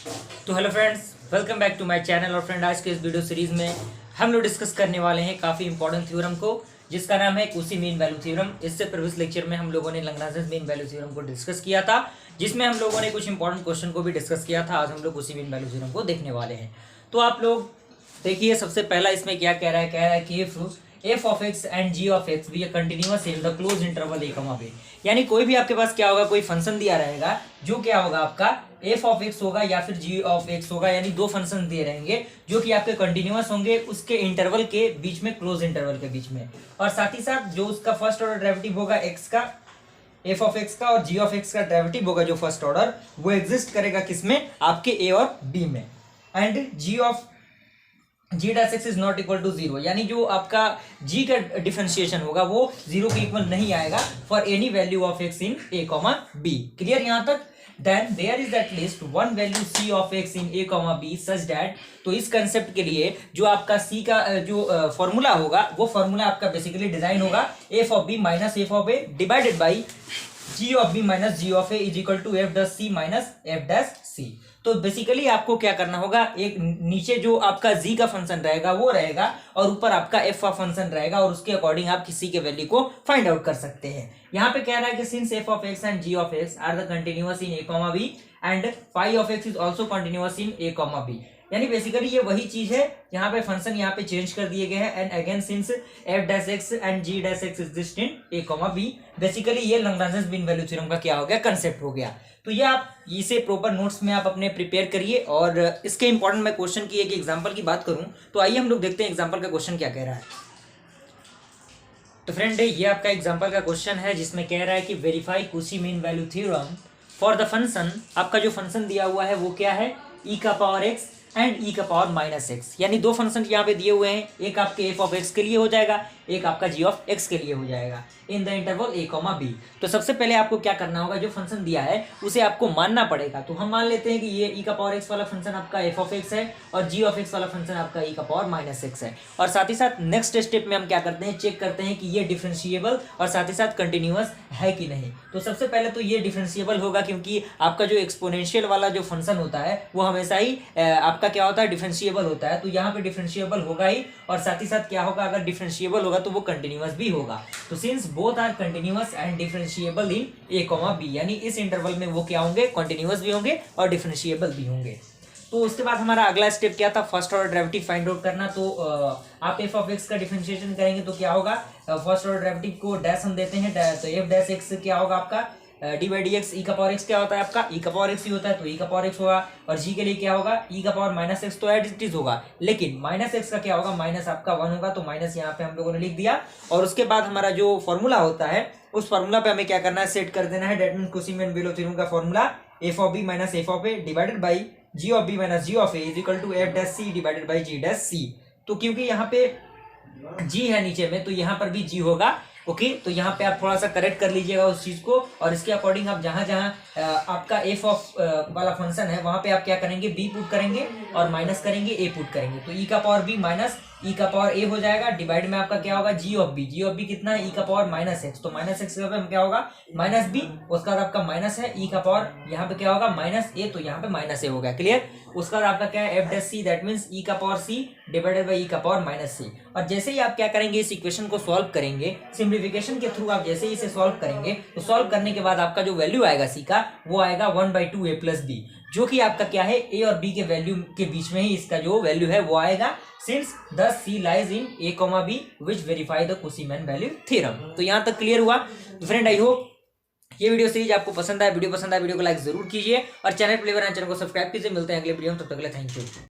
तो hello friends, welcome back to my channel. और friend, आज के इस वीडियो सीरीज में हम लोग डिस्कस करने वाले हैं काफ़ी इंपॉर्टेंट थ्योरम को, जिसका नाम है कुसी मीन वैल्यू थ्योरम। इससे प्रीवियस लेक्चर में हम लोगों ने लैग्रांज मीन वैल्यू थ्योरम को डिस्कस किया था, जिसमें हम लोगों ने कुछ इंपॉर्टेंट क्वेश्चन को भी डिस्कस किया था। आज हम लोग कुसी मीन वैल्यू थ्योरम को देखने वाले हैं। तो आप लोग देखिए, सबसे पहला इसमें क्या कह रहा है कि f of x and g of x be continuous in the close interval a comma b. यानी कोई भी आपके पास क्या होगा, कोई फंक्शन दिया रहेगा जो क्या होगा आपका एफ ऑफ एक्स होगा या फिर जी ऑफ एक्स होगा, यानी दो फंक्शन दिए रहेंगे जो कि आपके कंटिन्यूअस होंगे उसके इंटरवल के बीच में, क्लोज इंटरवल के बीच में। और साथ ही साथ जो उसका फर्स्ट ऑर्डर डेरिवेटिव होगा एक्स का, एफ ऑफ एक्स का, और जी ऑफ एक्स का डेरिवेटिव होगा जो फर्स्ट ऑर्डर, वो एग्जिस्ट करेगा किसमें, आपके ए और बी में। And g of g dash x is not equal to zero, यानी जो आपका जी का डिफरेंशिएशन होगा वो जीरो के इक्वल नहीं आएगा for any value of x in a comma b. Clear यहां तक? Then there is at least one value c of x in a comma b such that. तो इस कंसेप्ट के लिए जो आपका सी का जो फॉर्मूला होगा, वो फॉर्मूला आपका बेसिकली डिजाइन होगा F of B minus F of A divided by G of B minus G of A is equal to F dash C minus F dash C. तो बेसिकली आपको क्या करना होगा, एक नीचे जो आपका जी का फंक्शन रहेगा वो रहेगा, और ऊपर आपका एफ का फंक्शन रहेगा, और उसके अकॉर्डिंग आप किसी के वैल्यू को फाइंड आउट कर सकते हैं। यहाँ पे कह रहा है कि since f of x and g of x are the continuous in a comma b and phi of x is also continuous in a comma b. यानी बेसिकली ये वही चीज है, यहाँ पे फंक्शन यहाँ पे चेंज कर दिए गए हैं। And again since f dash x and g dash x exist in a comma b, basically ये लैग्रांज मीन वैल्यू थ्योरम का क्या हो गया, कंसेप्ट हो गया। तो ये आप इसे प्रॉपर नोट्स में आप अपने प्रिपेयर करिए। और इसके इंपॉर्टेंट मैं क्वेश्चन की एक एग्जांपल की बात करूं तो आइए हम लोग देखते हैं एग्जांपल का क्वेश्चन क्या कह रहा है। तो फ्रेंड, ये आपका एग्जांपल का क्वेश्चन है जिसमें कह रहा है कि वेरीफाई कुसी mean value theorem for the function. आपका जो फंक्शन दिया हुआ है वो क्या है, ई का पावर एक्स एंड ई का पावर माइनस एक्स। यानी दो फंक्शन यहाँ पे दिए हुए हैं, एक आपके एफ ऑफ एक्स के लिए हो जाएगा, एक आपका जी ऑफ एक्स के लिए हो जाएगा in the interval a comma b. तो सबसे पहले आपको क्या करना होगा, जो फंक्शन दिया है उसे आपको मानना पड़ेगा। तो हम मान लेते हैं कि ये ई का पावर एक्स वाला फंक्शन आपका एफ ऑफ एक्स है, और जी ऑफ एक्स वाला फंक्शन आपका ई का पावर माइनस एक्स है। और साथ ही साथ नेक्स्ट स्टेप में हम क्या करते हैं, चेक करते हैं कि ये डिफरेंशिएबल और साथ ही साथ कंटिन्यूअस है कि नहीं। तो सबसे पहले तो ये डिफरेंशिएबल होगा, क्योंकि आपका जो एक्सपोनेंशियल वाला जो फंक्शन होता है वो हमेशा ही आपका क्या होता है, डिफरेंशिएबल होता है। तो यहाँ पे डिफरेंशिएबल होगा ही, और साथ ही साथ क्या होगा, अगर डिफरेंशिएबल होगा तो वो कंटिन्यूअस भी होगा। तो since both are continuous and differentiable in a comma b, यानी इस इंटरवल में वो क्या होंगे, कंटिन्यूअस भी होंगे और डिफरेंशिएबल भी होंगे। तो उसके बाद हमारा अगला स्टेप क्या था, first order derivative find out करना। तो आप एफ ऑफ एक्स का डिफरेंशिएशन करेंगे तो क्या होगा, फर्स्ट ऑर्डर डेरिवेटिव को डैश हम देते हैं, तो एफ डैश एक्स क्या होगा आपका डी बाई डी एक्स। ई का पावर एक्स क्या होता है आपका, ई का पावर एक्स ही होता है, तो ई का पावर एक्स होगा। और जी के लिए क्या होगा, ई का पावर माइनस एक्स, तो एज इट होगा, लेकिन माइनस एक्स का क्या होगा, माइनस आपका 1 होगा, तो माइनस यहाँ पे हम लोगों ने लिख दिया। और उसके बाद हमारा जो फॉर्मूला होता है उस फॉर्मूला पे हमें क्या करना है, सेट कर देना है। That means Cauchy mean value theorem का formula F of B minus F of A divided by G of B minus G of A is equal to F dash C divided by G dash C. तो क्योंकि यहाँ पे जी है नीचे में, तो यहाँ पर भी जी होगा। ओके, तो यहाँ पे आप थोड़ा सा करेक्ट कर लीजिएगा उस चीज को, और इसके अकॉर्डिंग आप जहां जहां आपका एफ ऑफ वाला फंक्शन है वहां पे आप क्या करेंगे, बी पुट करेंगे और माइनस करेंगे, ए पुट करेंगे। तो ई का पावर बी माइनस ई का पावर ए हो जाएगा, डिवाइड में आपका क्या होगा, G of B. G of B कितना है, ई का पावर माइनस एक्स, तो माइनस एक्स का क्या होगा, माइनस बी। उसका बाद आपका माइनस है ई का पावर, यहाँ पे क्या होगा, माइनस ए, तो यहाँ पे माइनस ए हो गया। क्लियर? उसका बाद आपका क्या है, F dash C, that means E का power C divided by E का पावर माइनस सी। और जैसे ही आप क्या करेंगे, इस इक्वेशन को सॉल्व करेंगे, सिंप्लीफिकेशन के थ्रू आप जैसे ही इसे सॉल्व करेंगे, तो सॉल्व करने के बाद आपका जो वैल्यू आएगा सी का, वो आएगा 1/2 a प्लस बी, जो कि आपका क्या है, ए और बी के वैल्यू के बीच में ही इसका जो वैल्यू है वो आएगा। Since the c lies in a comma b which verify the Cauchy mean value theorem. तो यहाँ तक क्लियर हुआ? तो फ्रेंड, आई होप ये वीडियो सीरीज आपको पसंद आया। वीडियो पसंद आया वीडियो को लाइक जरूर कीजिए, और चैनल पर चैनल को सब्सक्राइब कीजिए। मिलते हैं अगले वीडियो में, तब तक के लिए थैंक यू।